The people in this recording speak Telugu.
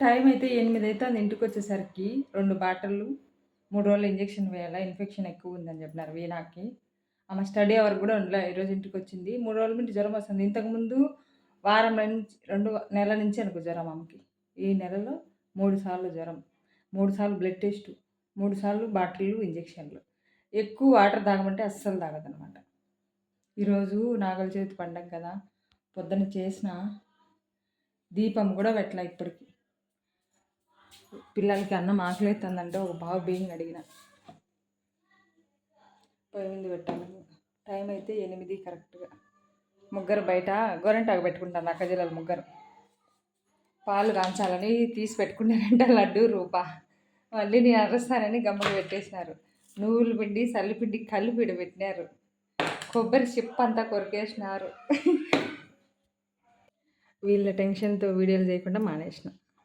టైం అయితే 8 అవుతుంది ఇంటికి వచ్చేసరికి 2 బాటళ్ళు 3 రోజులు ఇంజెక్షన్ వేయాలా ఇన్ఫెక్షన్ ఎక్కువ ఉందని చెప్పినారు వీణాకి. ఆమె స్టడీ అవర్ కూడా ఉండలే. ఈరోజు ఇంటికొచ్చింది. 3 రోజుల నుండి జ్వరం వస్తుంది. ఇంతకుముందు వారం నుంచి 2 నెలల నుంచి అనుకో జ్వరం ఆమెకి. ఈ నెలలో 3 సార్లు జ్వరం, 3 సార్లు బ్లడ్ టెస్టు, 3 సార్లు బాటిల్లు, ఇంజెక్షన్లు. ఎక్కువ వాటర్ తాగమంటే అస్సలు తాగదనమాట. ఈరోజు నాగుల చవితి పండగ కదా! పొద్దున చేసిన దీపం కూడా పెట్టలే ఇప్పటికి. పిల్లలకి అన్నం ఆకలైతుందంటే ఒక బావ బియ్యం అడిగిన. పొయ్యి మీద పెట్టాను. టైం అయితే 8 కరెక్ట్గా. ముగ్గురు బయట గోరెంటాకు పెట్టుకుంటాను అక్కజిల్లలు ముగ్గురు. పాలు కాంచాలని తీసి పెట్టుకున్నారంట లడ్డు రూపా. మళ్ళీ నేను అరుస్తానని గమ్మున పెట్టేసినారు. నువ్వుల పిండి సల్లిపిండి కలిపి పెట్టినారు. కొబ్బరి చిప్ప అంతా కొరికేసినారు. వీళ్ళ టెన్షన్తో వీడియోలు చేయకుండా మానేసిన.